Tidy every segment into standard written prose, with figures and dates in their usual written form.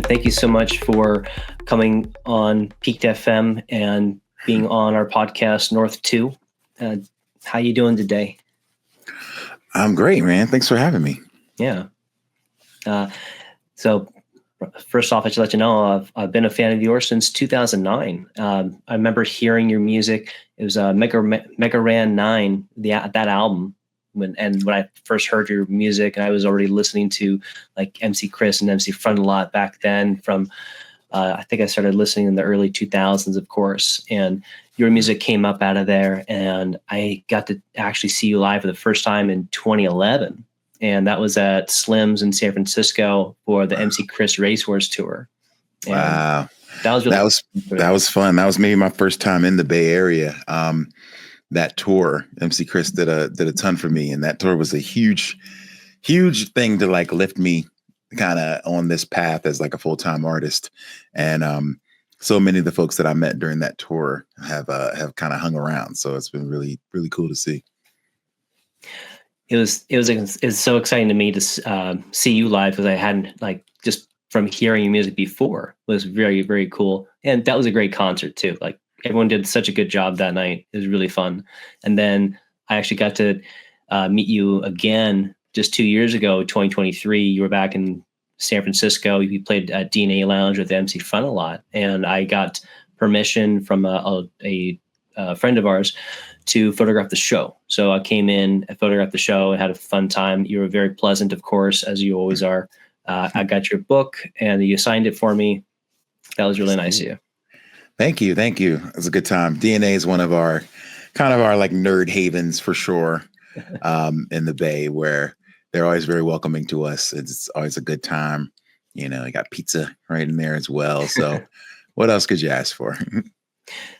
Thank you so much for coming on Peaked FM and being on our podcast, North². How you doing today? I'm great, man. Thanks for having me. Yeah. So first off, I should let you know I've been a fan of yours since 2009. I remember hearing your music. It was Mega Ran 9, that album. When I first heard your music, I was already listening to like MC Chris and MC Front a lot back then. From I think I started listening in the early 2000s, of course, and your music came up out of there, and I got to actually see you live for the first time in 2011, and that was at Slim's in San Francisco for the MC Chris Race Wars tour. And wow, that was really that was fun. That was maybe my first time in the Bay Area. That tour, MC Chris did a ton for me, and that tour was a huge thing to like lift me kind of on this path as like a full-time artist. And so many of the folks that I met during that tour have kind of hung around, so it's been really cool to see. It's so exciting to me to see you live, because I hadn't, like, just from hearing your music before, it was very, very cool. And that was a great concert too. Like, everyone did such a good job that night. It was really fun. And then I actually got to meet you again just 2 years ago, 2023. You were back in San Francisco. You played at DNA Lounge with MC Fun a lot. And I got permission from a friend of ours to photograph the show. So I came in, I photographed the show, and had a fun time. You were very pleasant, of course, as you always are. I got your book, and you signed it for me. That was really nice of you. Thank you. It was a good time. DNA is one of our like nerd havens for sure, in the Bay, where they're always very welcoming to us. It's always a good time. You know, I got pizza right in there as well. So what else could you ask for?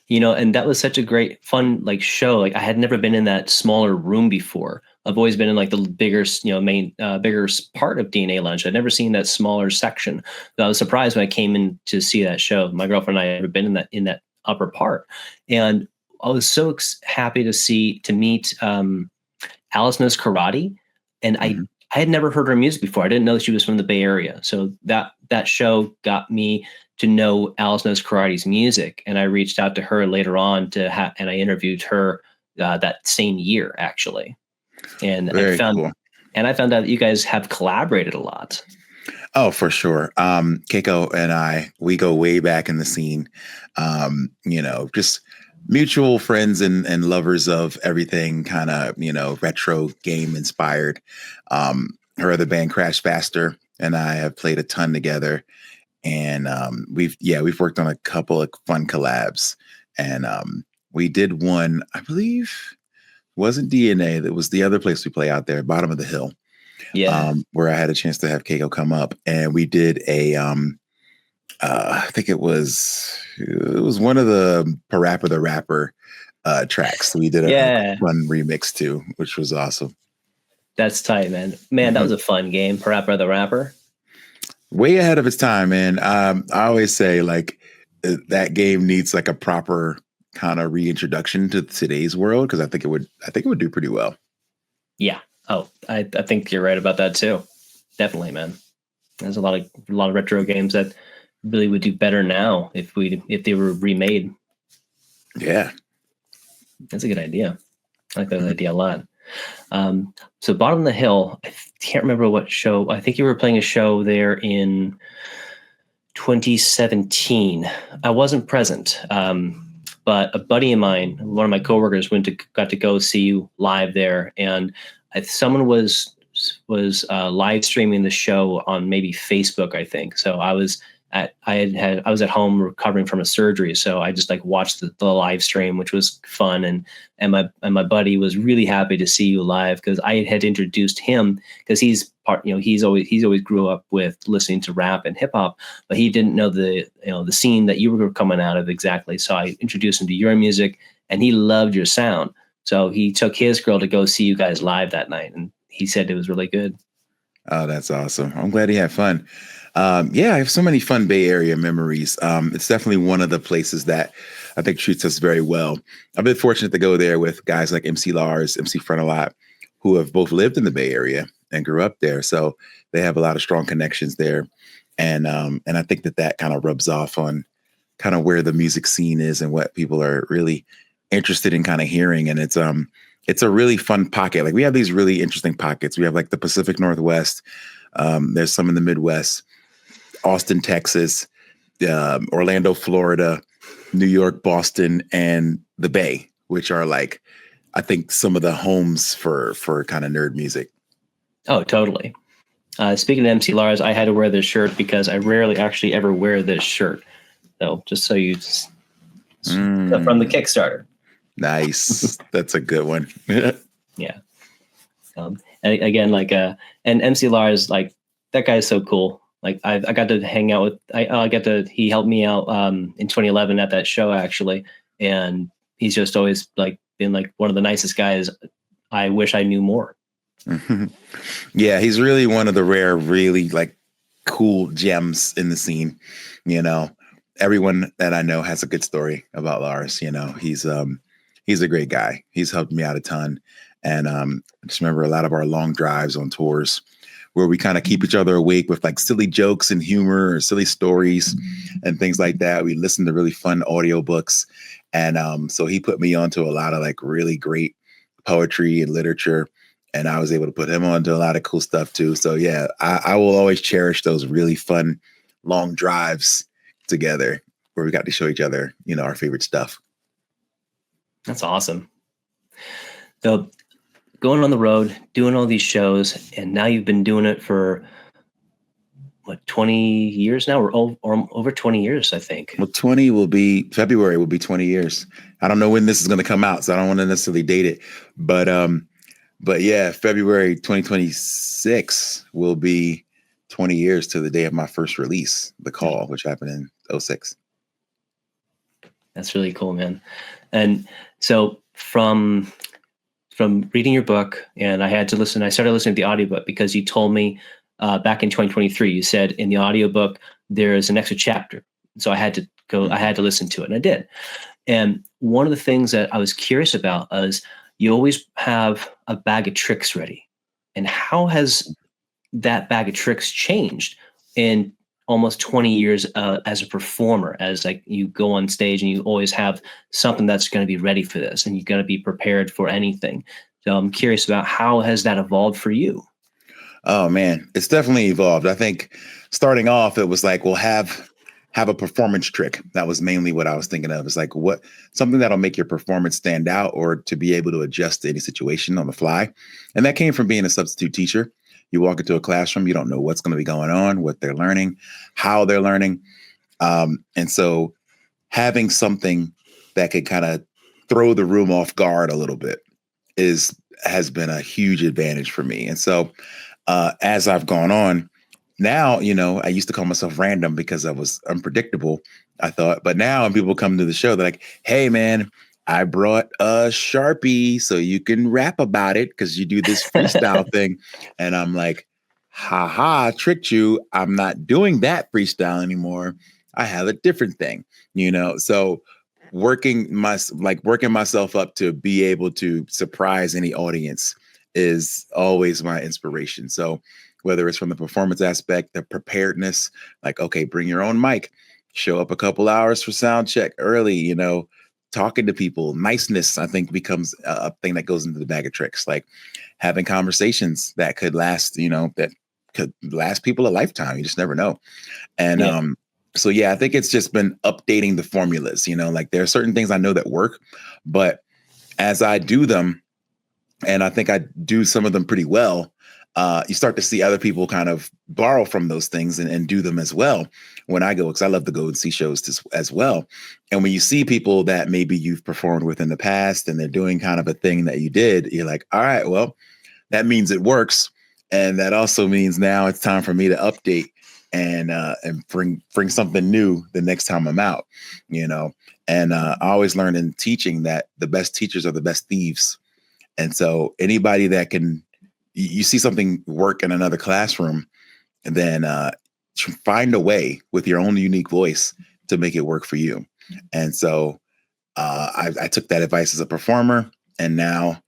And that was such a great, fun, like, show. Like, I had never been in that smaller room before. I've always been in like the bigger, main, bigger part of DNA Lounge. I'd never seen that smaller section. So I was surprised when I came in to see that show. My girlfriend and I had never been in that upper part, and I was so happy to meet Alice Knows Karate, and I had never heard her music before. I didn't know she was from the Bay Area. So that show got me to know Alice Knows Karate's music, and I reached out to her later on and I interviewed her that same year, actually. And I found out that you guys have collaborated a lot. Oh, for sure. Keiko and we go way back in the scene. Just mutual friends and lovers of everything kind of, retro game inspired. Her other band, Crash Faster, and I have played a ton together. And we've worked on a couple of fun collabs. And we did one, I believe, wasn't DNA. That was the other place we play out there, bottom of the hill. Yeah. Where I had a chance to have Keiko come up, and we did a I think it was one of the Parappa the Rapper tracks. We did a fun remix too, which was awesome. That's tight, man. That was a fun game, Parappa the Rapper. Way ahead of its time, man. I always say, like, that game needs like a proper kind of reintroduction to today's world, because I think it would do pretty well. Yeah. Oh, I think you're right about that too. Definitely, man. There's a lot of retro games that really would do better now if they were remade. Yeah. That's a good idea. I like that idea a lot. So Bottom of the Hill, I can't remember what show. I think you were playing a show there in 2017. I wasn't present. But a buddy of mine, one of my coworkers, got to go see you live there, and someone was live streaming the show on maybe Facebook, I think. So I was at home recovering from a surgery, so I just like watched the live stream, which was fun, and my buddy was really happy to see you live, because I had introduced him, because he's always grew up with listening to rap and hip hop, but he didn't know the scene that you were coming out of exactly. So I introduced him to your music, and he loved your sound. So he took his girl to go see you guys live that night, and he said it was really good. Oh, that's awesome. I'm glad he had fun. I have so many fun Bay Area memories. It's definitely one of the places that I think treats us very well. I've been fortunate to go there with guys like MC Lars, MC Front a lot, who have both lived in the Bay Area and grew up there. So they have a lot of strong connections there. And I think that kind of rubs off on kind of where the music scene is and what people are really interested in kind of hearing. And it's a really fun pocket. Like we have these really interesting pockets. We have like the Pacific Northwest. There's some in the Midwest, Austin, Texas, Orlando, Florida, New York, Boston, and the Bay, which are like, I think some of the homes for kind of nerd music. Oh, totally. Speaking of MC Lars, I had to wear this shirt because I rarely actually ever wear this shirt. So just so you from the Kickstarter. Nice. That's a good one. Yeah. And again, like, and MC Lars, like that guy is so cool. Like I got to hang out with, he helped me out in 2011 at that show actually. And he's just always like been like one of the nicest guys. I wish I knew more. Yeah, he's really one of the rare, really like cool gems in the scene. You know, everyone that I know has a good story about Lars. You know, he's a great guy. He's helped me out a ton. And I just remember a lot of our long drives on tours where we kind of keep each other awake with like silly jokes and humor or silly stories and things like that. We listen to really fun audiobooks. And so he put me onto a lot of like really great poetry and literature. And I was able to put him on to a lot of cool stuff too. So yeah, I will always cherish those really fun long drives together where we got to show each other, you know, our favorite stuff. That's awesome. So going on the road, doing all these shows, and now you've been doing it for what, 20 years now, or over 20 years, I think. Well, February will be 20 years. I don't know when this is going to come out, so I don't want to necessarily date it, but yeah, February 2026 will be 20 years to the day of my first release, The Call, which happened in 2006. That's really cool, man. And so from reading your book, and I started listening to the audiobook because you told me back in 2023, you said in the audiobook, there is an extra chapter. So I had to listen to it, and I did. And one of the things that I was curious about is you always have a bag of tricks ready. And how has that bag of tricks changed in almost 20 years as a performer, as like you go on stage and you always have something that's going to be ready for this and you're going to be prepared for anything. So I'm curious about how has that evolved for you? Oh man, it's definitely evolved. I think starting off, it was like, we'll have a performance trick. That was mainly what I was thinking of. It's like something that'll make your performance stand out or to be able to adjust to any situation on the fly. And that came from being a substitute teacher. You walk into a classroom, you don't know what's going to be going on, what they're learning, how they're learning. And so having something that could kind of throw the room off guard a little bit has been a huge advantage for me. And so as I've gone on, now, you know, I used to call myself random because I was unpredictable, I thought. But now when people come to the show, they're like, hey, man, I brought a Sharpie so you can rap about it because you do this freestyle thing. And I'm like, ha, tricked you. I'm not doing that freestyle anymore. I have a different thing, you know? So working myself up to be able to surprise any audience is always my inspiration. So whether it's from the performance aspect, the preparedness, like, okay, bring your own mic, show up a couple hours for sound check early, you know, talking to people, niceness, I think becomes a thing that goes into the bag of tricks, like having conversations that could last, you know, that could last people a lifetime. You just never know. And so, yeah, I think it's just been updating the formulas, you know, like there are certain things I know that work, but as I do them, and I think I do some of them pretty well, you start to see other people kind of borrow from those things and do them as well when I go, because I love to go and see shows as well. And when you see people that maybe you've performed with in the past and they're doing kind of a thing that you did, you're like, all right, well, that means it works. And that also means now it's time for me to update and bring something new the next time I'm out, you know. And I always learned in teaching that the best teachers are the best thieves. And so anybody that you see something work in another classroom, and then find a way with your own unique voice to make it work for you. And so I took that advice as a performer, and now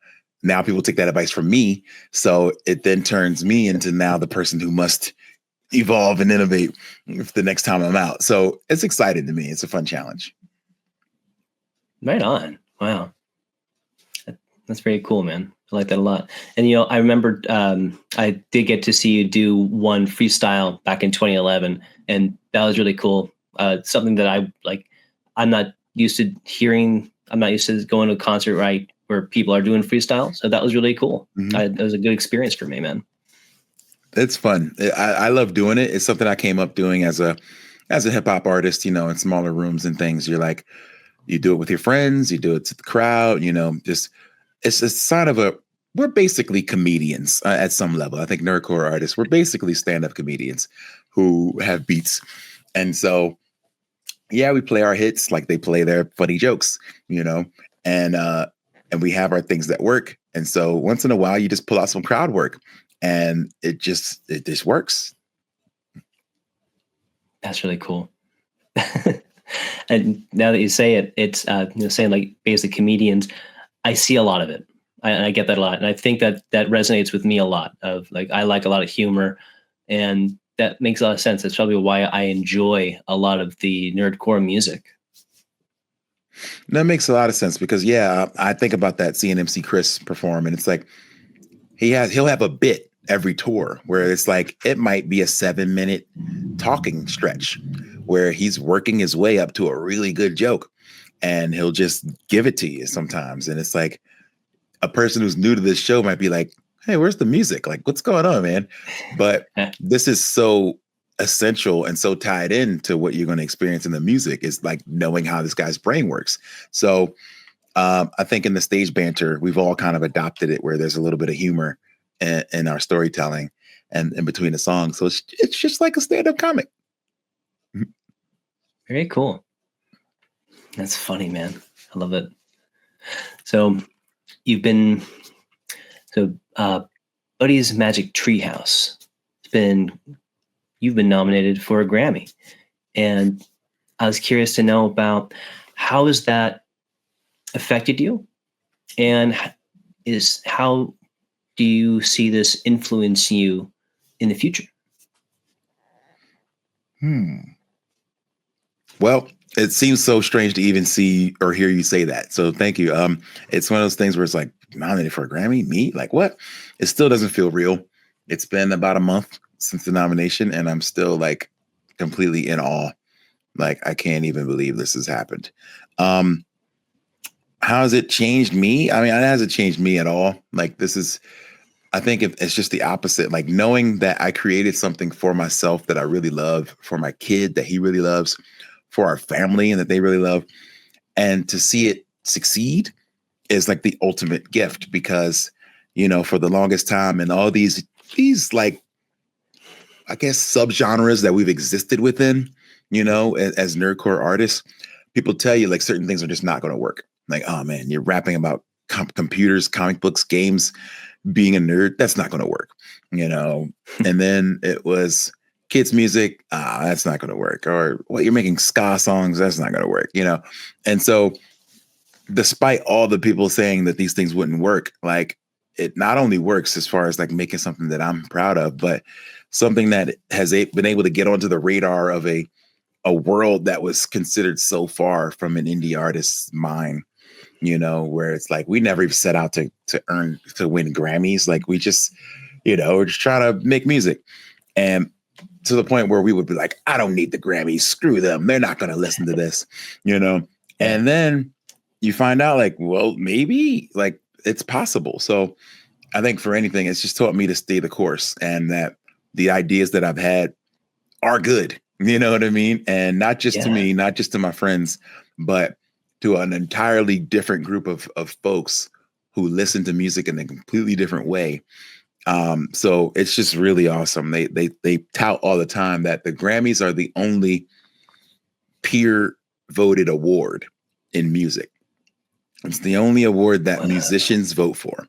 people take that advice from me. So it then turns me into now the person who must evolve and innovate the next time I'm out. So it's exciting to me. It's a fun challenge. Right on. Wow. That's very cool, man. I like that a lot. And I remember I did get to see you do one freestyle back in 2011, and that was really cool. Something that I like. I'm not used to hearing. I'm not used to going to a concert where people are doing freestyle. So that was really cool. Mm-hmm. That was a good experience for me, man. It's fun. I love doing it. It's something I came up doing as a hip hop artist. In smaller rooms and things. You're like, you do it with your friends. You do it to the crowd. Just it's a sign of we're basically comedians at some level. I think nerdcore artists, we're basically stand-up comedians who have beats. And so, yeah, we play our hits like they play their funny jokes, and we have our things that work. And so once in a while, you just pull out some crowd work and it just works. That's really cool. And now that you say it, it's saying like basically comedians. I see a lot of it. I get that a lot, and I think that resonates with me a lot. Of like, I like a lot of humor, and that makes a lot of sense. That's probably why I enjoy a lot of the nerdcore music. That makes a lot of sense because I think about that seeing MC Chris perform, and it's like he'll have a bit every tour where it's like it might be a 7-minute talking stretch where he's working his way up to a really good joke, and he'll just give it to you sometimes, and it's like, a person who's new to this show might be like, hey, where's the music? Like, what's going on, man? But this is so essential and so tied in to what you're going to experience in the music is like knowing how this guy's brain works. So I think in the stage banter, we've all kind of adopted it where there's a little bit of humor in our storytelling and in between the songs. So it's just like a stand-up comic. Very cool. That's funny, man. I love it. So Buddy's Magic Treehouse. You've been nominated for a Grammy, and I was curious to know about how has that affected you, and how do you see this influence you in the future? Well, it seems so strange to even see or hear you say that. So thank you. It's one of those things where it's like, nominated for a Grammy? Me? Like what? It still doesn't feel real. It's been about a month since the nomination, and I'm still like completely in awe. Like I can't even believe this has happened. How has it changed me? I mean, it hasn't changed me at all. Like I think it's just the opposite. Like knowing that I created something for myself that I really love, for my kid that he really loves, for our family and that they really love, and to see it succeed is like the ultimate gift because, for the longest time and all these like, I guess, subgenres that we've existed within, as nerdcore artists, people tell you like certain things are just not going to work. Like, oh man, you're rapping about computers, comic books, games, being a nerd. That's not going to work, and then it was kids music. That's not going to work. Or you're making ska songs. That's not going to work, And so despite all the people saying that these things wouldn't work, like it not only works as far as like making something that I'm proud of, but something that has been able to get onto the radar of a world that was considered so far from an indie artist's mind, where it's like, we never even set out to win Grammys. Like we just, we're just trying to make music. And to the point where we would be like, I don't need the Grammys. Screw them. They're not going to listen to this, And then you find out like, well, maybe like it's possible. So I think for anything, it's just taught me to stay the course and that the ideas that I've had are good. You know what I mean? And not just to me, not just to my friends, but to an entirely different group of folks who listen to music in a completely different way. So it's just really awesome. They tout all the time that the Grammys are the only peer voted award in music. It's the only award that musicians vote for.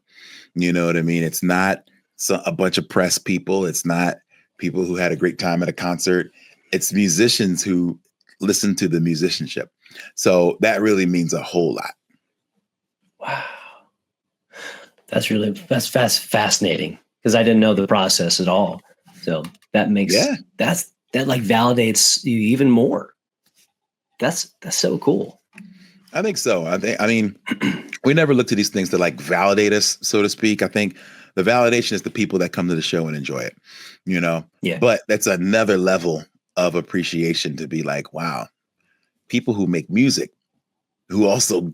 You know what I mean? It's not a bunch of press people. It's not people who had a great time at a concert. It's musicians who listen to the musicianship. So that really means a whole lot. Wow. That's fascinating because I didn't know the process at all. So that makes Yeah, that like validates you even more. That's so cool. I think so. I mean, we never look to these things to like validate us, so to speak. I think the validation is the people that come to the show and enjoy it, you know. Yeah. But that's another level of appreciation to be like, wow, people who make music who also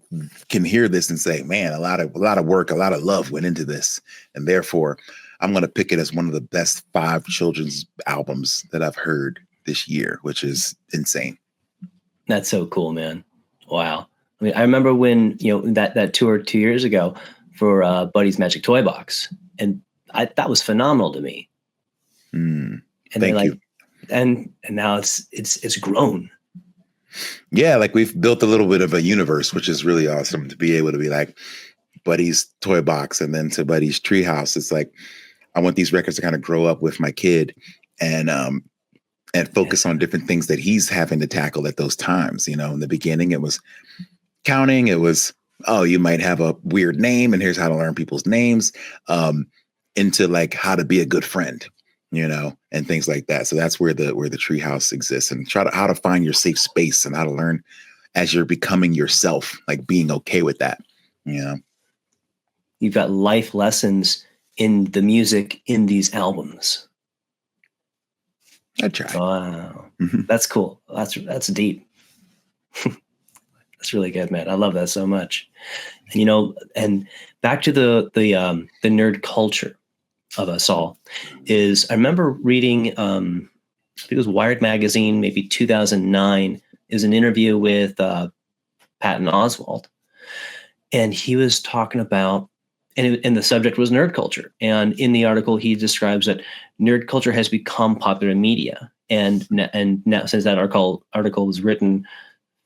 can hear this and say, man, a lot of work, a lot of love went into this. And therefore, I'm going to pick it as one of the best 5 children's albums that I've heard this year, which is insane. That's so cool, man. Wow. I mean, I remember when, that tour 2 years ago for Buddy's Magic Toy Box, and that was phenomenal to me. And then Thank you. And now it's grown. Yeah, like we've built a little bit of a universe, which is really awesome to be able to be like Buddy's Toy Box and then to Buddy's Treehouse. It's like I want these records to kind of grow up with my kid and focus on different things that he's having to tackle at those times. You know, in the beginning, it was counting. It was, oh, you might have a weird name, and here's how to learn people's names. Into like how to be a good friend, you know, and things like that. So that's where the Treehouse exists, and how to find your safe space and how to learn as you're becoming yourself, like being okay with that. You know, You've got life lessons in the music in these albums. I try. Wow. That's cool. That's deep. That's really good, man. I love that so much. And, and back to the nerd culture of us all is I remember reading, I think it was Wired Magazine, maybe 2009, is an interview with Patton Oswalt. And he was talking about, and the subject was nerd culture. And in the article, he describes that nerd culture has become popular media. And now, since that article was written,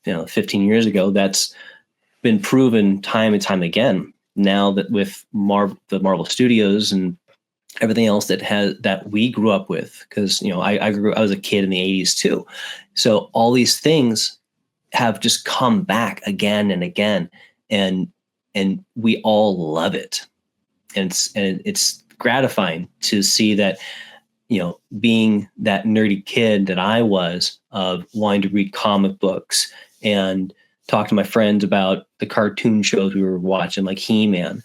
15 years ago, that's been proven time and time again. Now that with the Marvel Studios and everything else that we grew up with, because I was a kid in the 80s too. So all these things have just come back again and again, and we all love it. And it's gratifying to see that, being that nerdy kid that I was, of wanting to read comic books and talk to my friends about the cartoon shows we were watching, like He-Man,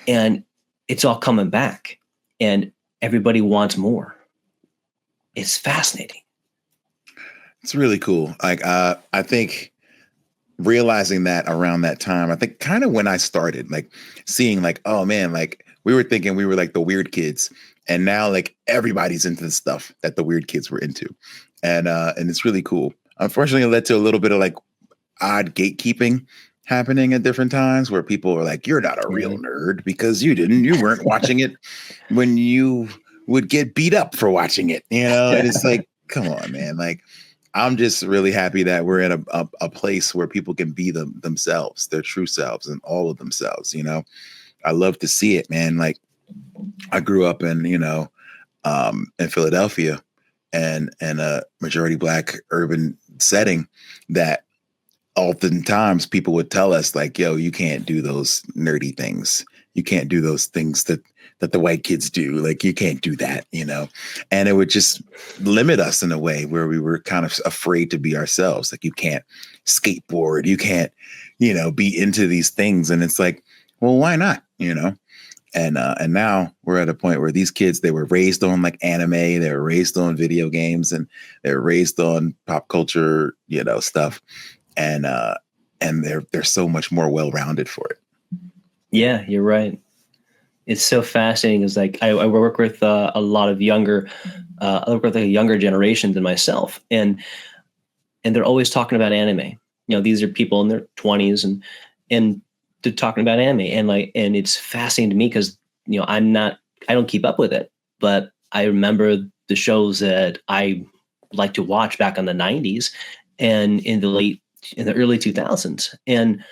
and it's all coming back, and everybody wants more. It's fascinating. It's really cool. Like, I think realizing that around that time, I think kind of when I started, like seeing like, oh man, like we were thinking we were like the weird kids, and now like everybody's into the stuff that the weird kids were into. And it's really cool. Unfortunately, it led to a little bit of like odd gatekeeping happening at different times where people are like, you're not a real nerd because you weren't watching it when you would get beat up for watching it. And it's like, come on, man. Like, I'm just really happy that we're in a place where people can be themselves, their true selves, and all of themselves. I love to see it, man. Like, I grew up in Philadelphia and a majority Black urban setting that oftentimes people would tell us like, yo, you can't do those nerdy things. You can't do those things that the white kids do. Like, you can't do that, and it would just limit us in a way where we were kind of afraid to be ourselves. Like, you can't skateboard, you can't, be into these things. And it's like, well, why not? And now we're at a point where these kids, they were raised on like anime, they were raised on video games, and they're raised on pop culture, stuff. And they're so much more well-rounded for it. Yeah, you're right. It's so fascinating. It's like I work with a lot of younger, I work with a younger generation than myself, and they're always talking about anime. These are people in their 20s, and they're talking about anime, and it's fascinating to me because I don't keep up with it, but I remember the shows that I like to watch back in the 90s and in the early 2000s, and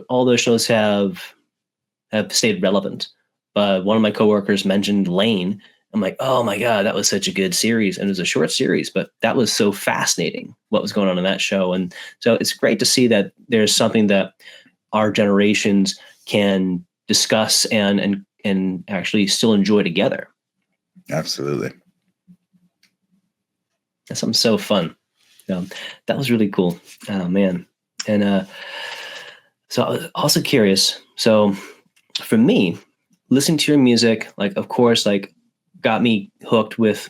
all those shows have stayed relevant. But one of my coworkers mentioned Lane. I'm like, oh my God, that was such a good series. And it was a short series, but that was so fascinating what was going on in that show. And so it's great to see that there's something that our generations can discuss and actually still enjoy together. Absolutely. That's something so fun. That was really cool. Oh man. And so I was also curious. So for me, listening to your music, like of course, like got me hooked with,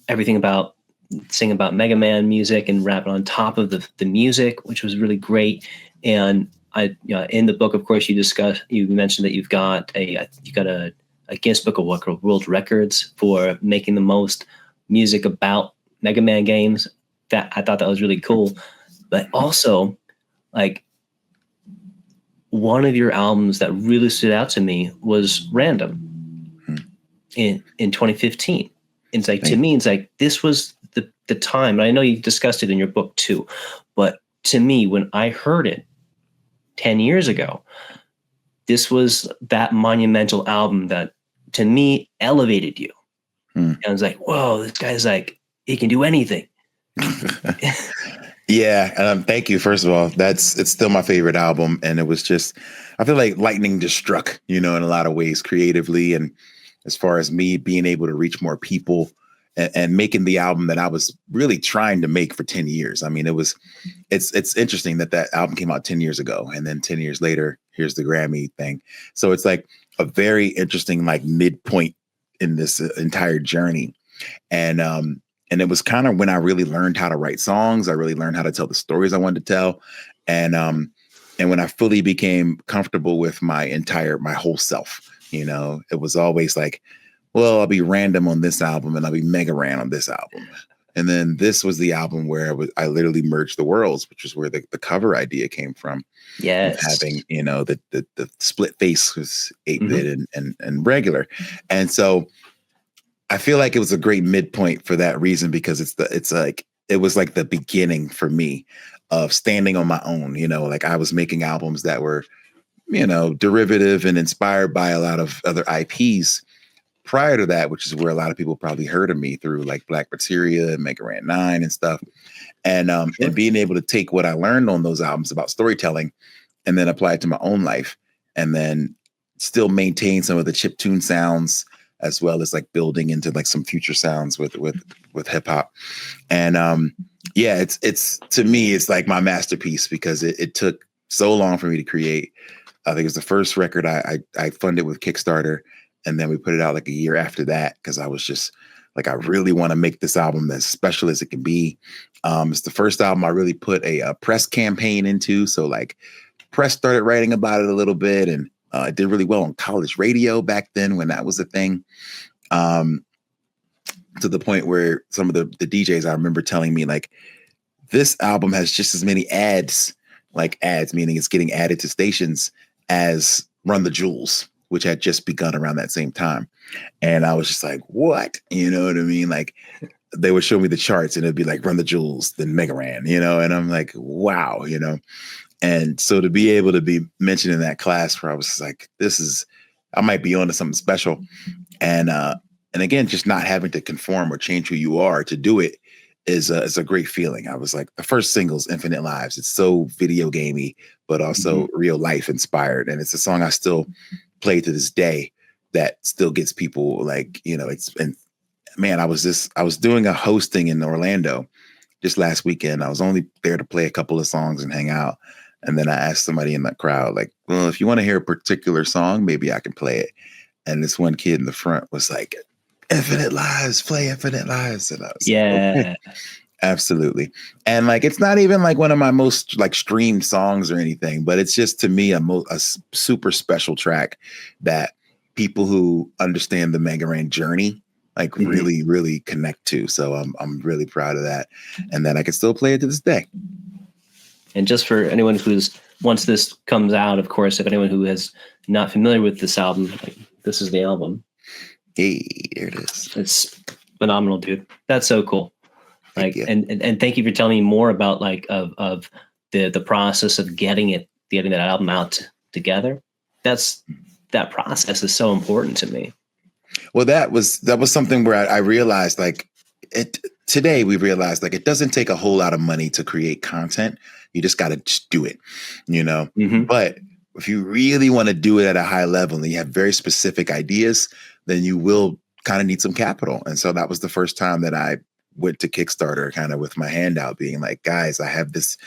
everything about singing about Mega Man music and rapping on top of the music, which was really great. And in the book, of course, you mentioned that you got a Guinness Book of World Records for making the most music about Mega Man games. That I thought that was really cool. But also, like one of your albums that really stood out to me was Random in 2015. And it's like, to me, it's like this was the time. And I know you discussed it in your book too, but to me, when I heard it 10 years ago, this was that monumental album that to me elevated you. And I was like, whoa, this guy's like, he can do anything. Yeah. Thank you. First of all, it's still my favorite album. And it was just, I feel like lightning just struck, in a lot of ways creatively. And as far as me being able to reach more people and making the album that I was really trying to make for 10 years. I mean, it's interesting that album came out 10 years ago. And then 10 years later, here's the Grammy thing. So it's like a very interesting, like midpoint in this entire journey. And it was kind of when I really learned how to write songs. I really learned how to tell the stories I wanted to tell. And when I fully became comfortable with my whole self, it was always like, well, I'll be Random on this album and I'll be Mega Ran on this album. And then this was the album where I literally merged the worlds, which is where the cover idea came from. Yes. Having, the split face was 8-bit and regular. And so I feel like it was a great midpoint for that reason, because it was like the beginning for me of standing on my own. Like I was making albums that were, derivative and inspired by a lot of other IPs prior to that, which is where a lot of people probably heard of me through like Black Materia and Mega Ran 9 and stuff. And and being able to take what I learned on those albums about storytelling and then apply it to my own life, and then still maintain some of the chiptune sounds, as well as like building into like some future sounds with hip hop. And it's to me, it's like my masterpiece, because it took so long for me to create. I think it was the first record I funded with Kickstarter. And then we put it out like a year after that, because I was just like, I really want to make this album as special as it can be. It's the first album I really put a press campaign into. So like press started writing about it a little bit, and it did really well on college radio back then when that was a thing. To the point where some of the DJs I remember telling me like, this album has just as many ads, meaning it's getting added to stations, as Run the Jewels, which had just begun around that same time. And I was just like, what? You know what I mean? Like they would show me the charts and it'd be like Run the Jewels, then Mega Ran, and I'm like, wow, And so to be able to be mentioned in that class where I was like, I might be onto something special. And again, just not having to conform or change who you are to do it is a great feeling. I was like, the first single's Infinite Lives. It's so video gamey, but also real life inspired. And it's a song I still play to this day that still gets people like, and man, I was doing a hosting in Orlando just last weekend. I was only there to play a couple of songs and hang out. And then I asked somebody in that crowd, like, well, if you want to hear a particular song, maybe I can play it. And this one kid in the front was like, Infinite Lives, play Infinite Lives. And I was like, okay. Absolutely. And like, it's not even like one of my most like streamed songs or anything, but it's just to me a super special track that people who understand the Mega Ran journey like really, really connect to. So I'm really proud of that, and that I can still play it to this day. And just for anyone once this comes out, of course, if anyone who is not familiar with this album, like, this is the album. Hey, there it is. It's phenomenal, dude. That's so cool. Like, and thank you for telling me more about like of the process of getting that album out together. That process is so important to me. Well, that was something where I realized like today we realized like it doesn't take a whole lot of money to create content. You just got to just do it, But if you really want to do it at a high level and you have very specific ideas, then you will kind of need some capital. And so that was the first time that I went to Kickstarter kind of with my hand out being like, guys, I have this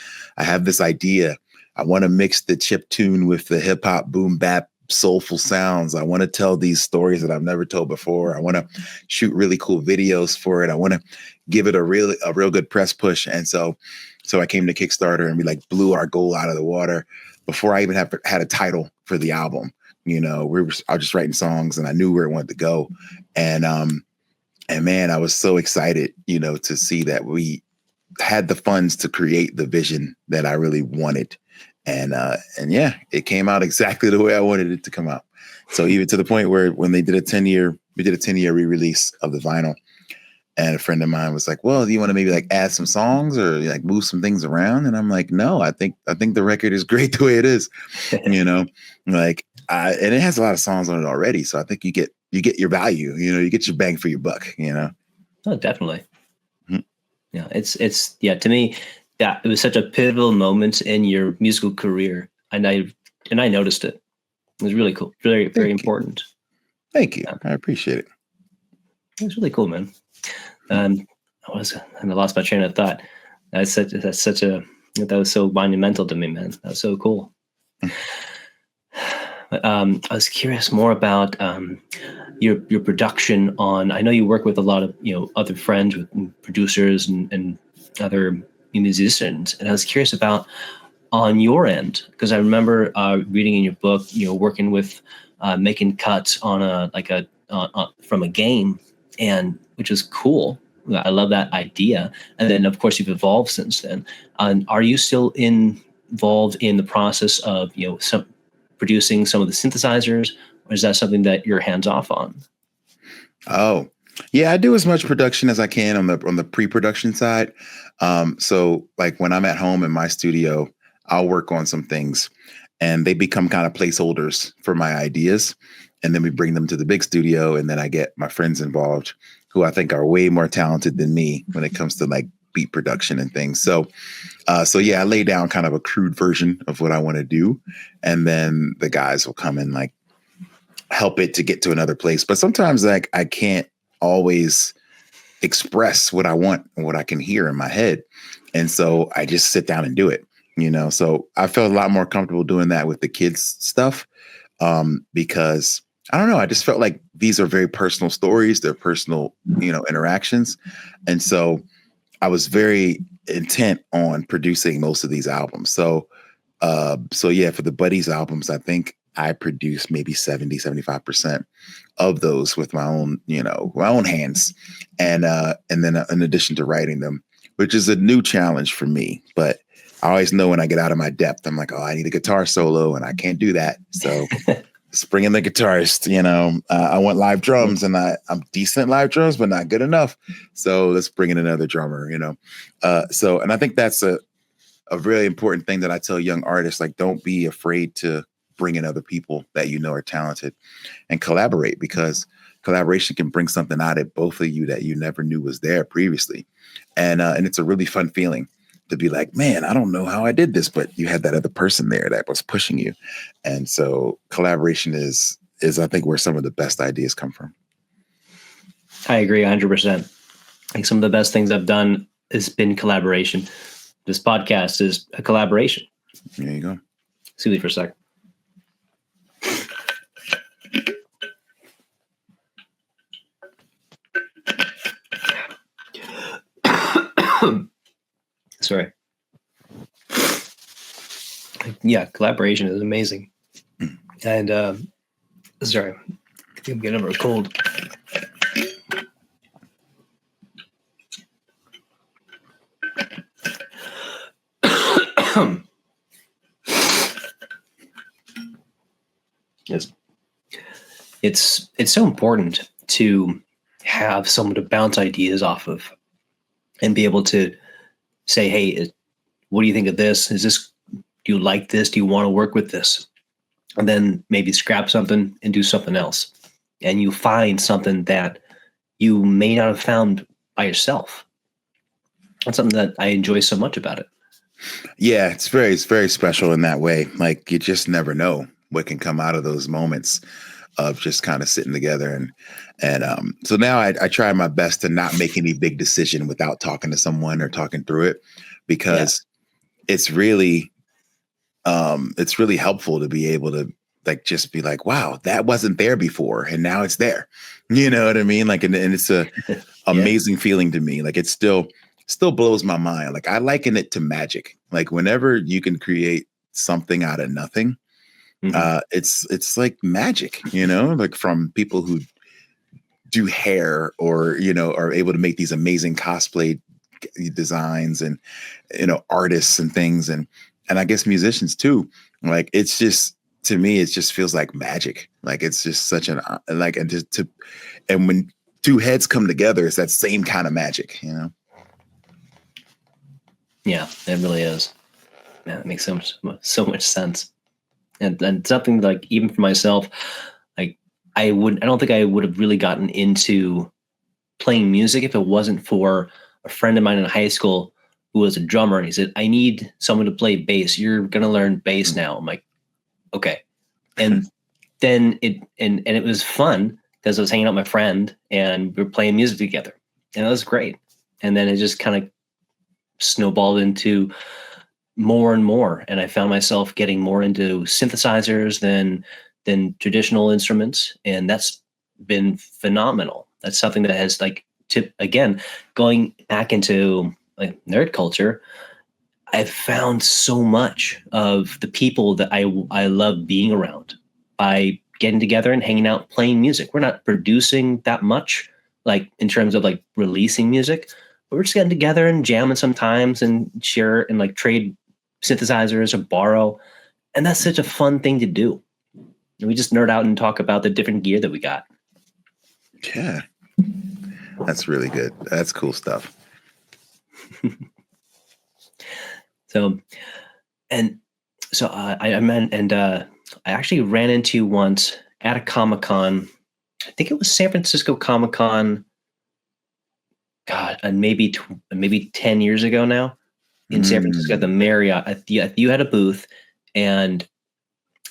idea. I want to mix the chip tune with the hip hop boom bap soulful sounds. I want to tell these stories that I've never told before. I want to shoot really cool videos for it. I want to give it a real good press push. And so I came to Kickstarter and we like blew our goal out of the water before I even had a title for the album. You know, I was just writing songs and I knew where it wanted to go. And man, I was so excited, you know, to see that we had the funds to create the vision that I really wanted. And yeah, it came out exactly the way I wanted it to come out. So even to the point where when they did we did a 10-year re-release of the vinyl. And a friend of mine was like, well, do you want to maybe like add some songs or like move some things around? And I'm like, no, I think the record is great the way it is, you know, like, and it has a lot of songs on it already. So I think you get your value, you know, you get your bang for your buck, you know? Oh, definitely. Mm-hmm. Yeah. It's to me, that it was such a pivotal moment in your musical career. And I noticed it. It was really cool. Very, very important. Thank you. I appreciate it. It was really cool, man. I lost my train of thought. That was so monumental to me, man. That was so cool. I was curious more about your production on. I know you work with a lot of other friends, with producers and other musicians, and I was curious about on your end, because I remember reading in your book, working with making cuts on from a game, and which is cool. I love that idea. And then, of course, you've evolved since then. Are you still involved in the process of producing some of the synthesizers, or is that something that you're hands off on? Oh, yeah, I do as much production as I can on the pre-production side. So like when I'm at home in my studio, I'll work on some things and they become kind of placeholders for my ideas. And then we bring them to the big studio, and then I get my friends involved who I think are way more talented than me when it comes to like beat production and things. So yeah, I lay down kind of a crude version of what I want to do. And then the guys will come and like help it to get to another place. But sometimes like I can't always express what I want and what I can hear in my head. And so I just sit down and do it, So I felt a lot more comfortable doing that with the kids stuff because I don't know, I just felt like these are very personal stories. They're personal, interactions. And so I was very intent on producing most of these albums. So yeah, for the Buddies albums, I think I produced maybe 75% of those with my own, my own hands. And then in addition to writing them, which is a new challenge for me, but I always know when I get out of my depth, I'm like, oh, I need a guitar solo and I can't do that. So just bring in the guitarist, I want live drums and I'm decent live drums, but not good enough. So let's bring in another drummer, and I think that's a really important thing that I tell young artists, like, don't be afraid to bring in other people that are talented and collaborate, because collaboration can bring something out of both of you that you never knew was there previously. And it's a really fun feeling to be like, man, I don't know how I did this, but you had that other person there that was pushing you. And so collaboration is I think where some of the best ideas come from. I agree 100%. I think some of the best things I've done has been collaboration. This podcast is a collaboration. There you go. Excuse me for a sec. Sorry. Yeah, collaboration is amazing. And sorry, I'm getting over a cold. It's so important to have someone to bounce ideas off of and be able to say, hey, what do you think of this? Do you like this? Do you want to work with this? And then maybe scrap something and do something else. And you find something that you may not have found by yourself. That's something that I enjoy so much about it. Yeah, it's very special in that way. Like, you just never know what can come out of those moments. of just kind of sitting together. And so now I try my best to not make any big decision without talking to someone or talking through it, because it's really helpful to be able to like just be like, wow, that wasn't there before and now it's there. You know what I mean? Like, and it's a amazing feeling to me. Like, it still blows my mind. Like, I liken it to magic. Like, whenever you can create something out of nothing, it's like magic, like from people who do hair or, are able to make these amazing cosplay designs and, artists and things. And I guess musicians too. Like, it's just, to me, it just feels like magic. Like, it's just such an, like, and when two heads come together, it's that same kind of magic, Yeah, it really is. Man, it makes so much sense. And something like, even for myself, like I don't think I would have really gotten into playing music if it wasn't for a friend of mine in high school who was a drummer. And he said, I need someone to play bass. You're going to learn bass now. I'm like, okay. And then it was fun because I was hanging out with my friend and we were playing music together, and it was great. And then it just kind of snowballed into more and more. And I found myself getting more into synthesizers than traditional instruments. And that's been phenomenal. That's something that has again, going back into like nerd culture, I've found so much of the people that I love being around by getting together and hanging out, playing music. We're not producing that much, like in terms of like releasing music, but we're just getting together and jamming sometimes and share and like trade synthesizers or borrow. And that's such a fun thing to do. And we just nerd out and talk about the different gear that we got. Yeah. That's really good. That's cool stuff. I actually ran into once at a Comic-Con. I think it was San Francisco Comic-Con. God, and maybe 10 years ago now, in San Francisco at the Marriott. You had a booth, and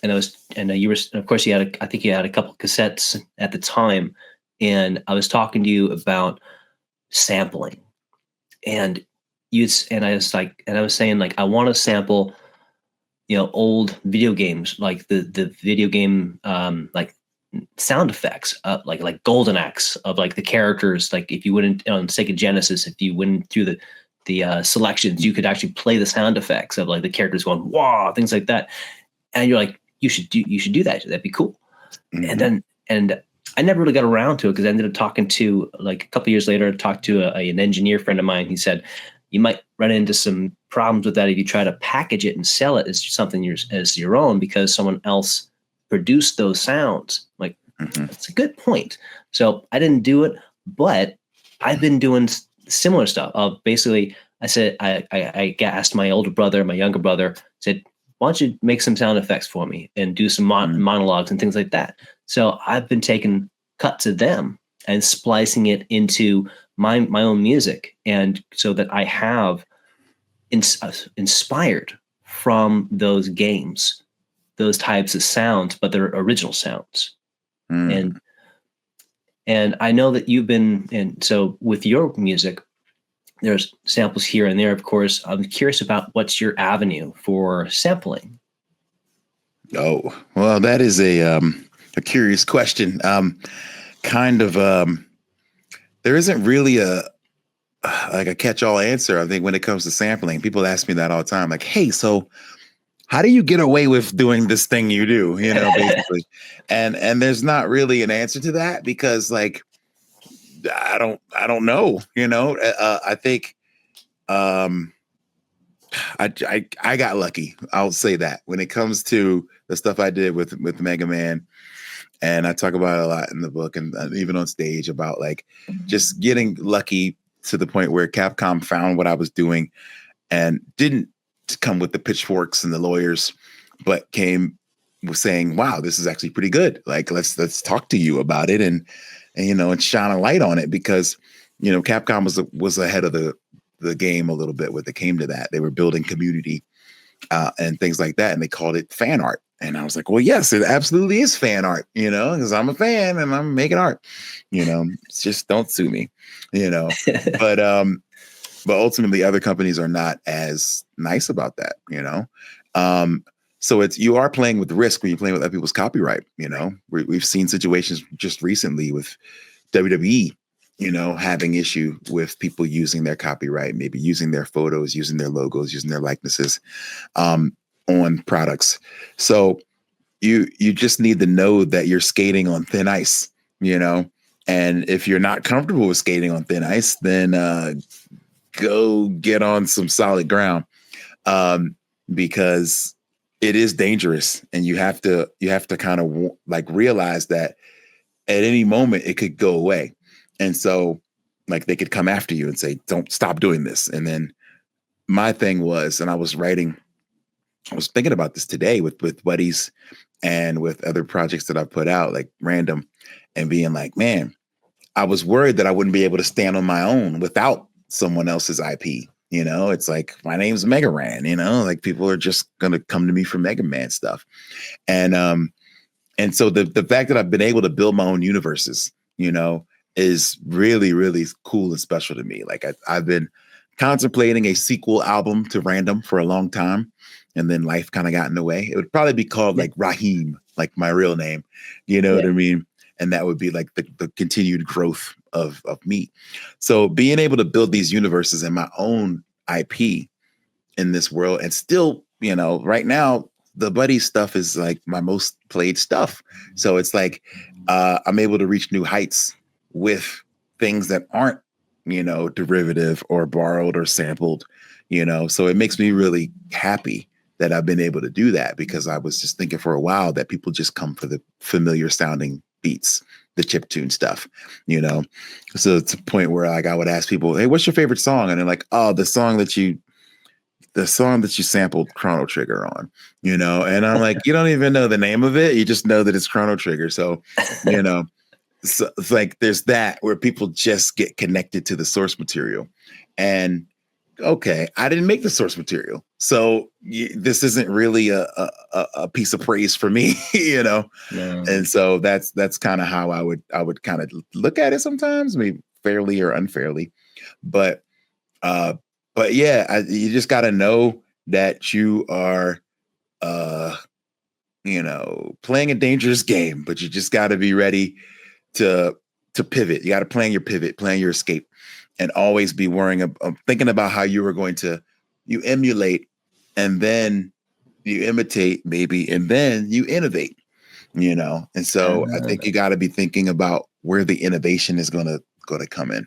you were, of course, I think you had a couple cassettes at the time, and I was talking to you about sampling, and I was saying, like, I want to sample, old video games, like the video game, like sound effects, like Golden Axe of like the characters. Like, if you went on Sega Genesis, if you went through the selections, you could actually play the sound effects of like the characters going, wow, things like that. And you're like, you should do that. That'd be cool. And I never really got around to it because I ended up talking to, like, a couple of years later, I talked to an engineer friend of mine. He said, you might run into some problems with that if you try to package it and sell it as something as your own, because someone else produced those sounds. Like, that's a good point. So I didn't do it, but I've been doing similar stuff. Basically, I said, I asked my older brother, my younger brother, said, why don't you make some sound effects for me and do some monologues and things like that. So I've been taking cuts of them and splicing it into my own music. And so that I have inspired from those games, those types of sounds, but they're original sounds. And I know that you've been, and so with your music, there's samples here and there, of course. I'm curious about what's your avenue for sampling. Oh, well, that is a curious question. There isn't really a catch-all answer. I think when it comes to sampling, people ask me that all the time. Like, hey, so how do you get away with doing this thing you do? Basically. and there's not really an answer to that, because, like, I don't know. I think I got lucky. I'll say that when it comes to the stuff I did with Mega Man, and I talk about it a lot in the book and even on stage about, like, just getting lucky to the point where Capcom found what I was doing and didn't come with the pitchforks and the lawyers, but was saying, wow, this is actually pretty good. Like, let's talk to you about it and shine a light on it, because, Capcom was ahead of the game a little bit when it came to that. They were building community and things like that, and they called it fan art. And I was like, well, yes, it absolutely is fan art, because I'm a fan and I'm making art, just don't sue me, but, but ultimately other companies are not as nice about that, so you are playing with risk when you're playing with other people's copyright, we've seen situations just recently with WWE, having issue with people using their copyright, maybe using their photos, using their logos, using their likenesses, on products. So you just need to know that you're skating on thin ice, and if you're not comfortable with skating on thin ice, then go get on some solid ground, because it is dangerous, and you have to kind of like realize that at any moment it could go away. And so like they could come after you and say, don't stop doing this. And then my thing was, and I was thinking about this today with buddies and with other projects that I put out, like random, and being like, man, I was worried that I wouldn't be able to stand on my own without someone else's IP. It's like, my name's Mega Ran, like people are just going to come to me for Mega Man stuff. And so the fact that I've been able to build my own universes, is really, really cool and special to me. Like I've been contemplating a sequel album to Random for a long time, and then life kind of got in the way. It would probably be called like Raheem, like my real name, what I mean? And that would be like the continued growth of me. So being able to build these universes and my own IP in this world, and still, right now, the Buddy stuff is like my most played stuff. So it's like I'm able to reach new heights with things that aren't, derivative or borrowed or sampled, so it makes me really happy that I've been able to do that, because I was just thinking for a while that people just come for the familiar sounding beats, the chiptune stuff, so it's a point where like I would ask people, hey, what's your favorite song? And they're like, oh, the song that you sampled Chrono Trigger on, and I'm like, you don't even know the name of it. You just know that it's Chrono Trigger. So, so it's like, there's that where people just get connected to the source material, and okay, I didn't make the source material, so this isn't really a piece of praise for me, No. And so that's kind of how I would kind of look at it sometimes, maybe fairly or unfairly, but yeah, you just got to know that you are, playing a dangerous game, but you just got to be ready to pivot. You got to plan your pivot, plan your escape, and always be worrying of thinking about how you emulate, and then you imitate maybe, and then you innovate, And so I think you got to be thinking about where the innovation is going to come in.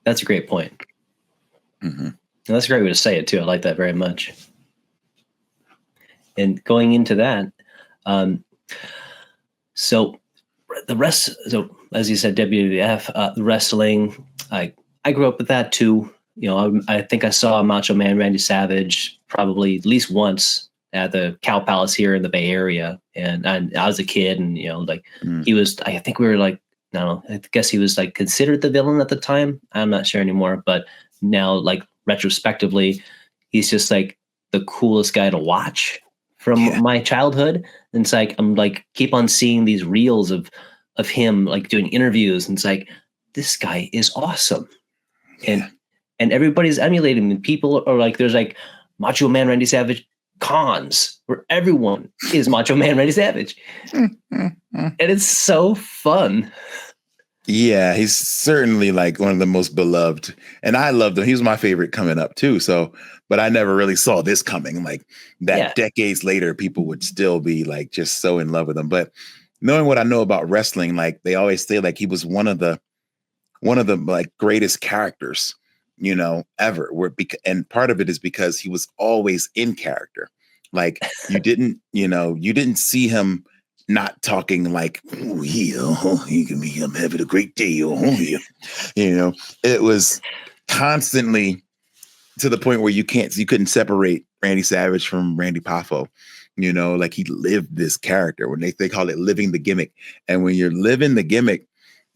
That's a great point. Mm-hmm. That's a great way to say it too. I like that very much. And going into that, so the rest, so as you said, WWF, wrestling, I grew up with that too. I think I saw Macho Man Randy Savage probably at least once at the Cow Palace here in the Bay Area. And I was a kid, and, he was, I think we were like, I don't know, I guess he was like considered the villain at the time. I'm not sure anymore, but now, like, retrospectively, he's just like the coolest guy to watch from my childhood. And it's like, I'm like, keep on seeing these reels of him like doing interviews, and it's like, this guy is awesome. And everybody's emulating him. People are like, there's like Macho Man Randy Savage cons where everyone is Macho Man Randy Savage. And it's so fun. Yeah, he's certainly like one of the most beloved, and I loved him. He was my favorite coming up too. So, but I never really saw this coming. Like that decades later, people would still be like just so in love with him. But knowing what I know about wrestling, like they always say, like he was one of the like greatest characters, ever. And part of it is because he was always in character. Like you didn't see him not talking like, oh yeah, he can be, I'm having a great day. Oh yeah. It was constantly to the point where you couldn't separate Randy Savage from Randy Poffo. Like he lived this character. When they call it living the gimmick. And when you're living the gimmick,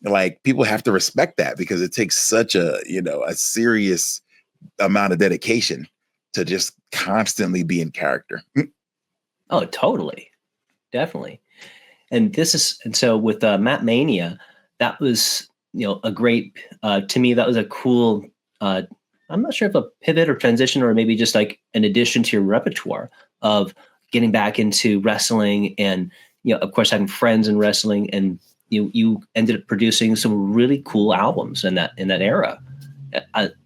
like people have to respect that, because it takes such a serious amount of dedication to just constantly be in character. Oh, totally. Definitely. And so with Matt Mania, that was, a great, to me, that was a cool, I'm not sure if a pivot or transition, or maybe just like an addition to your repertoire of getting back into wrestling, and, of course, having friends in wrestling, and you ended up producing some really cool albums in that era.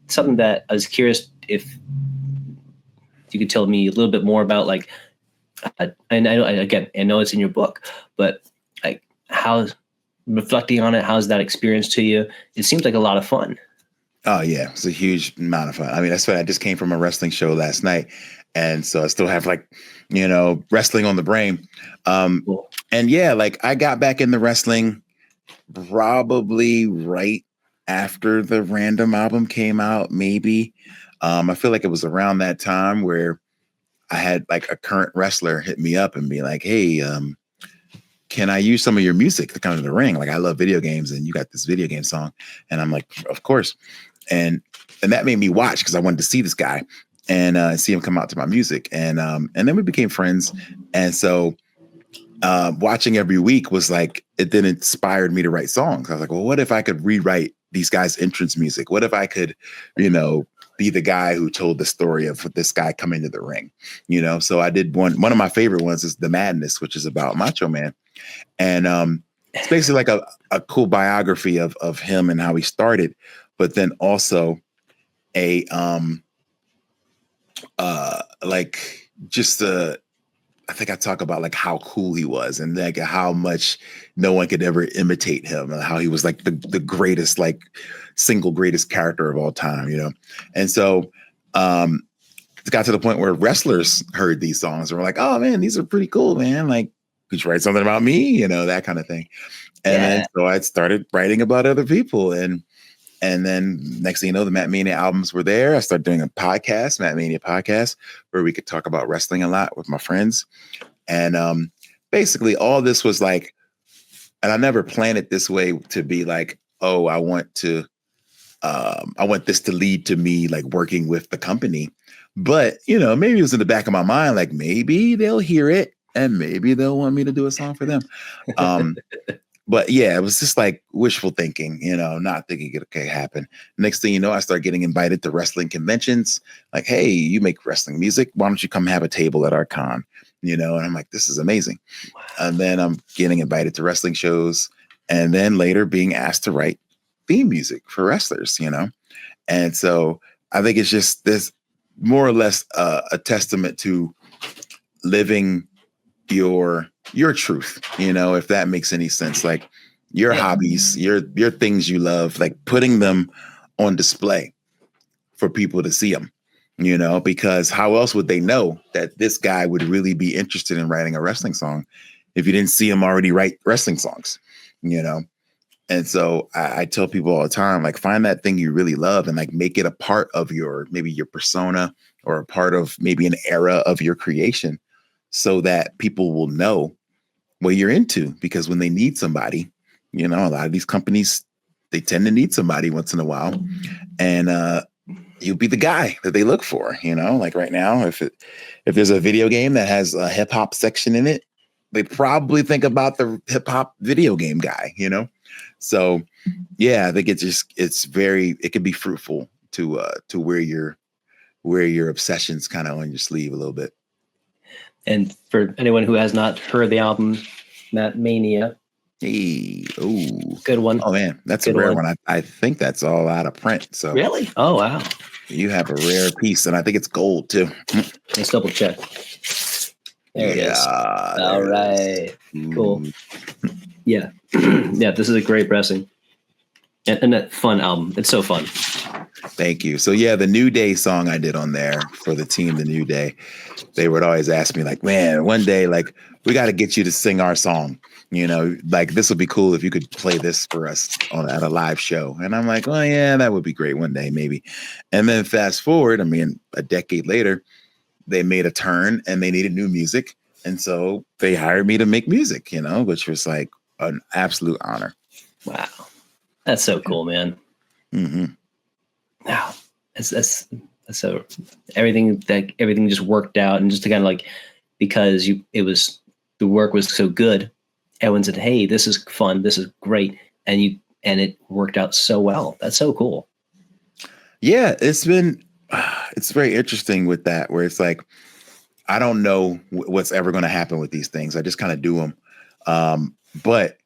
Something that I was curious if you could tell me a little bit more about, like, and I know it's in your book, but like, how, reflecting on it, how's that experience to you? It seems like a lot of fun. Oh yeah, it's a huge amount of fun. I mean, that's why I just came from a wrestling show last night, and so I still have, like, wrestling on the brain. Cool. And yeah, like, I got back into wrestling probably right after the Random album came out, maybe. I feel like it was around that time where I had, like, a current wrestler hit me up and be like, "Hey, can I use some of your music to come to the ring? Like, I love video games, and you got this video game song." And I'm like, "Of course." And that made me watch, because I wanted to see this guy and see him come out to my music. And then we became friends. And so watching every week was like, it then inspired me to write songs. I was like, well, what if I could rewrite these guys' entrance music? What if I could, be the guy who told the story of this guy coming to the ring? So I did one of my favorite ones is The Madness, which is about Macho Man. And it's basically like a cool biography of him and how he started, but then also a like, just I think I talk about, like, how cool he was, and like how much no one could ever imitate him, and how he was like the greatest, like, single greatest character of all time, And so it got to the point where wrestlers heard these songs and were like, "Oh man, these are pretty cool, man. Like, could you write something about me?" That kind of thing. And then Yeah. so I started writing about other people, and then next thing you know, the Matt Mania albums were there. I started doing a podcast, Matt Mania podcast, where we could talk about wrestling a lot with my friends. And basically all this was like, and I never planned it this way to be like, oh, I want this to lead to me, like, working with the company. But, maybe it was in the back of my mind, like, maybe they'll hear it and maybe they'll want me to do a song for them. But yeah, it was just like wishful thinking, not thinking it could happen. Next thing you know, I start getting invited to wrestling conventions. Like, hey, you make wrestling music. Why don't you come have a table at our con? And I'm like, this is amazing. And then I'm getting invited to wrestling shows, and then later being asked to write theme music for wrestlers, And so I think it's just this, more or less, a testament to living your truth, if that makes any sense. Like, your hobbies, your things you love, like, putting them on display for people to see them, because how else would they know that this guy would really be interested in writing a wrestling song if you didn't see him already write wrestling songs, And so I tell people all the time, like, find that thing you really love and, like, make it a part of maybe your persona, or a part of maybe an era of your creation, so that people will know what you're into. Because when they need somebody, a lot of these companies, they tend to need somebody once in a while, and you'll be the guy that they look for. Like right now, if there's a video game that has a hip hop section in it, they probably think about the hip hop video game guy. So yeah, I think it can be fruitful to wear your obsessions kind of on your sleeve a little bit. And for anyone who has not heard the album, Matt Mania. Hey, oh, Good one. Oh man, that's Good a rare one. one. I think that's all out of print. So Really? Oh, wow. you have a rare piece, and I think it's gold too. Let's double check. There it is. All right. Cool. Yeah. Yeah, this is a great pressing. And that fun album. It's so fun. Thank you. So yeah, the New Day song I did on there for the team, the New Day, they would always ask me, like, man, one day, like, we got to get you to sing our song. Like, this would be cool if you could play this for us at a live show. And I'm like, well, yeah, that would be great one day, maybe. And then fast forward, I mean, a decade later, they made a turn and they needed new music. And so they hired me to make music, which was like an absolute honor. Wow. That's so cool, man. Mm-hmm. Wow. That's so everything just worked out, and just to kind of like because the work was so good. Everyone said, "Hey, this is fun. This is great," and it worked out so well. That's so cool. Yeah, it's very interesting with that, where it's like, I don't know what's ever going to happen with these things. I just kind of do them. But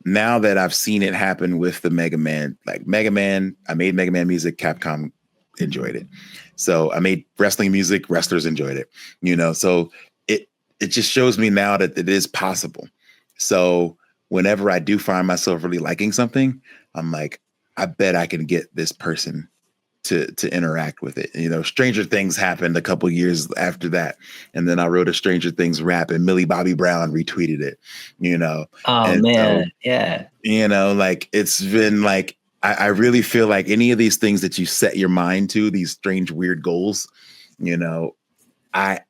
now that I've seen it happen with the Mega Man, I made Mega Man music, Capcom enjoyed it. So I made wrestling music, wrestlers enjoyed it. So it just shows me now that it is possible. So whenever I do find myself really liking something, I'm like, I bet I can get this person to interact with it. Stranger Things happened a couple years after that. And then I wrote a Stranger Things rap and Millie Bobby Brown retweeted it, Oh and man. so, Yeah. like, it's been like, I really feel like any of these things that you set your mind to, these strange, weird goals, I've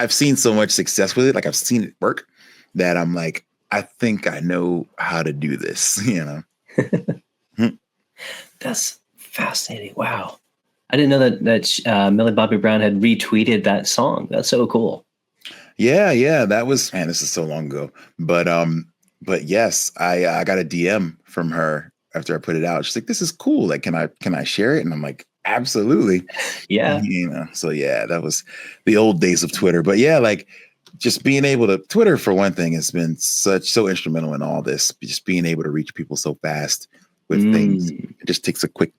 seen so much success with it. Like, I've seen it work that I'm like, I think I know how to do this, That's fascinating. Wow. I didn't know that Millie Bobby Brown had retweeted that song. That's so cool. Yeah. That was, man, this is so long ago. But yes, I got a DM from her after I put it out. She's like, "This is cool. Like, can I share it?" And I'm like, "Absolutely." Yeah. So yeah, that was the old days of Twitter. But yeah, like, just being able to, Twitter for one thing has been so instrumental in all this. Just being able to reach people so fast with things. It just takes a quick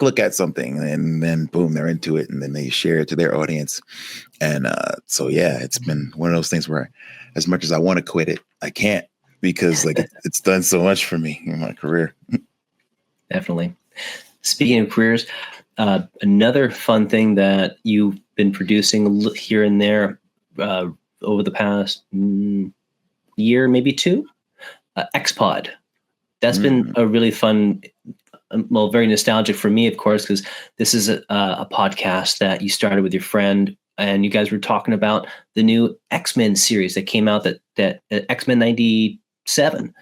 look at something and then boom, they're into it, and then they share it to their audience. And so yeah, it's been one of those things where, as much as I want to quit it, I can't, because like it's done so much for me in my career. Definitely. Speaking of careers, another fun thing that you've been producing here and there over the past year, maybe two, Xpod. That's been a really fun, well, very nostalgic for me, of course, because this is a podcast that you started with your friend, and you guys were talking about the new X-Men series that came out, that X-Men 97,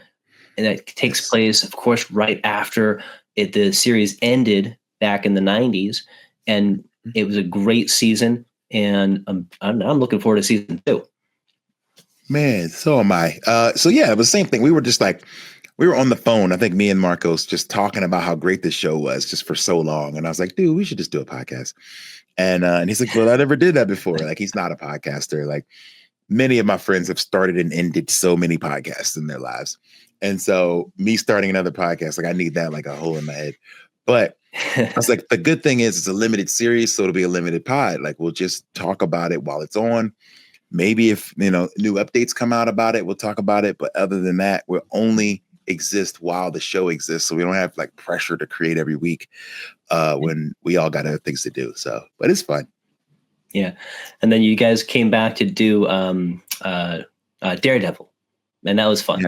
and that takes place, of course, right after the series ended back in the 90s, and it was a great season, and I'm looking forward to season 2. Man, so am I. So yeah, it was the same thing. We were just like, we were on the phone, I think me and Marcos, just talking about how great this show was just for so long. And I was like, dude, we should just do a podcast. And he's like, well, I never did that before. Like, he's not a podcaster. Like, many of my friends have started and ended so many podcasts in their lives. And so me starting another podcast, like, I need that like a hole in my head. But I was like, the good thing is it's a limited series, so it'll be a limited pod. Like, we'll just talk about it while it's on. Maybe if, new updates come out about it, we'll talk about it. But other than that, we'll only exist while the show exists. So we don't have like pressure to create every week when we all got other things to do. So, but it's fun. Yeah. And then you guys came back to do Daredevil, and that was fun.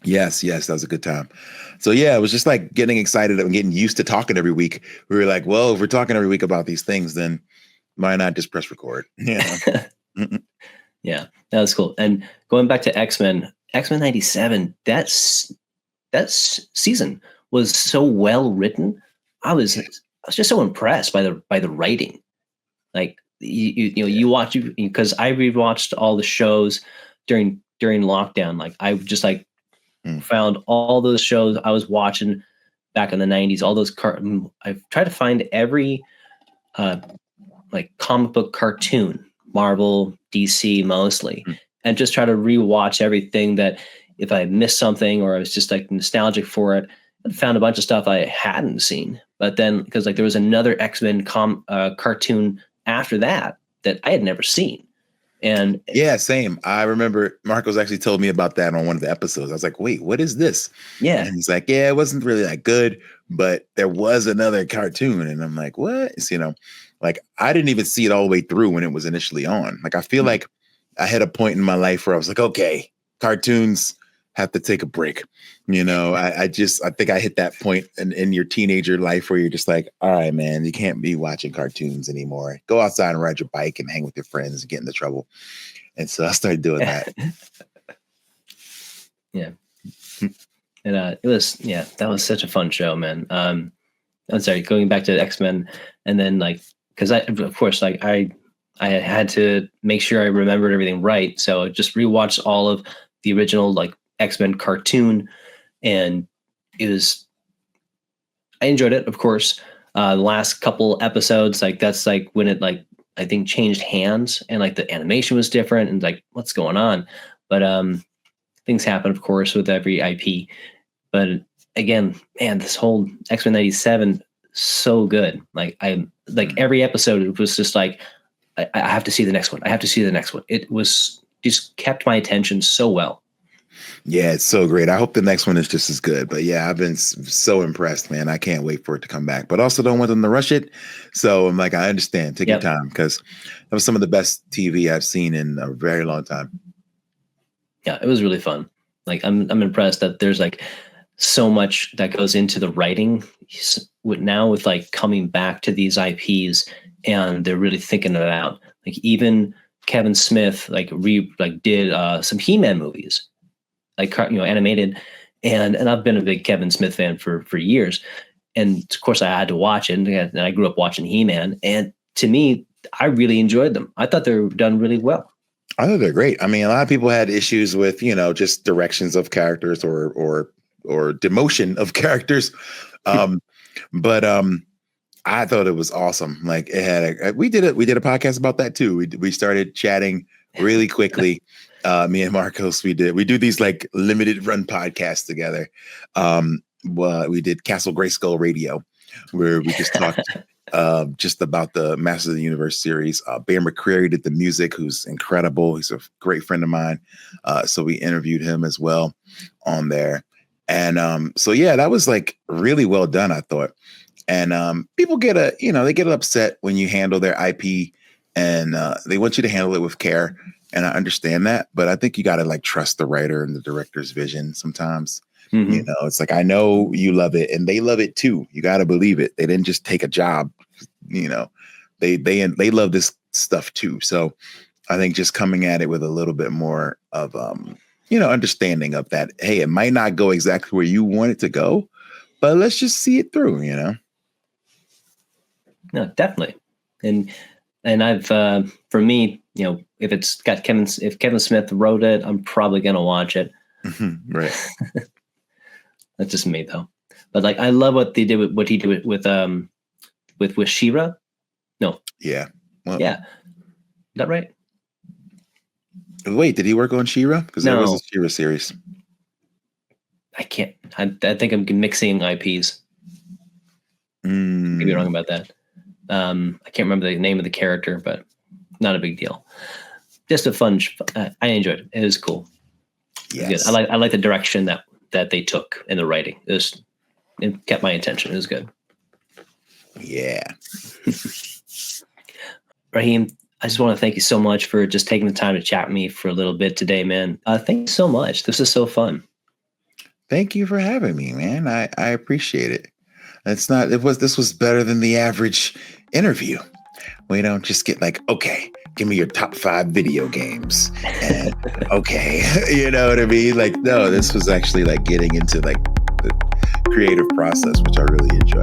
Yes, that was a good time. So yeah, it was just like getting excited and getting used to talking every week. We were like, well, if we're talking every week about these things, then why not just press record? Yeah. Yeah, that was cool. And going back to X-Men 97, that season was so well written. I was just so impressed by the writing. Like, you watch, because I rewatched all the shows during lockdown. Like, I just found all those shows I was watching back in the 90s, all those I've tried to find every like comic book cartoon, Marvel, DC mostly, and just try to rewatch everything that if I missed something or I was just like nostalgic for it, I found a bunch of stuff I hadn't seen. But then, because like there was another X-Men cartoon after that I had never seen. And yeah, same. I remember Marcos actually told me about that on one of the episodes. I was like, wait, what is this? Yeah. And he's like, yeah, it wasn't really that good, but there was another cartoon. And I'm like, what? Like, I didn't even see it all the way through when it was initially on. Like, I feel like I had a point in my life where I was like, okay, cartoons have to take a break. I think I hit that point in your teenager life where you're just like, all right, man, you can't be watching cartoons anymore. Go outside and ride your bike and hang with your friends and get into trouble. And so I started doing that. Yeah. And that was such a fun show, man. I'm sorry, going back to X-Men, and then like, because of course, like I I had to make sure I remembered everything right. So I just rewatched all of the original like X-Men cartoon, and it was I enjoyed it, of course. The last couple episodes, like that's like when it like I think changed hands and like the animation was different and like what's going on. But things happen, of course, with every IP. But again, man, this whole X-Men 97 so good. Like I like every episode it was just like I have to see the next one. I have to see the next one. It was just kept my attention so well. Yeah, it's so great. I hope the next one is just as good. But yeah, I've been so impressed, man. I can't wait for it to come back. But also don't want them to rush it. So I'm like, I understand. Take your time, because that was some of the best TV I've seen in a very long time. Yeah, it was really fun. Like I'm impressed that there's like so much that goes into the writing with like coming back to these IPs, and they're really thinking it out. Like even Kevin Smith did some He-Man movies, like animated, and I've been a big Kevin Smith fan for years, and of course I had to watch it, and I grew up watching He-Man, and to me I really enjoyed them. I thought they were done really well. I thought they're great. I mean, a lot of people had issues with just directions of characters or demotion of characters, but I thought it was awesome. Like it had we did a podcast about that too. We started chatting really quickly. Me and Marcos, we do these like limited run podcasts together. Well, we did Castle Grayskull Radio, where we just talked just about the Masters of the Universe series. Bear McCreary did the music, who's incredible. He's a great friend of mine. So we interviewed him as well on there. And so yeah, that was like really well done, I thought. And people get they get upset when you handle their IP, and they want you to handle it with care. And I understand that, but I think you got to like trust the writer and the director's vision sometimes. Mm-hmm. It's like, I know you love it and they love it too. You got to believe it. They didn't just take a job, they love this stuff too. So I think just coming at it with a little bit more of, understanding of that. Hey, it might not go exactly where you want it to go, but let's just see it through, No, definitely. And I've, for me, if Kevin Smith wrote it, I'm probably going to watch it. Right. That's just me though. But like, I love what he did with She-Ra. No. Yeah. Well, yeah. Is that right? Wait, did he work on She-Ra? Because there was a She-Ra series. I can't. I think I'm mixing IPs. Maybe wrong about that. I can't remember the name of the character, but not a big deal. Just a fun. I enjoyed it. It was cool. Yes. I like the direction that they took in the writing. It kept my attention. It was good. Yeah. Raheem, I just want to thank you so much for just taking the time to chat with me for a little bit today, man. Thank you so much. This is so fun. Thank you for having me, man. I appreciate it. This was better than the average interview. We don't just get like, okay, give me your top 5 video games. And okay, you know what I mean? Like, no, this was actually like getting into like the creative process, which I really enjoy.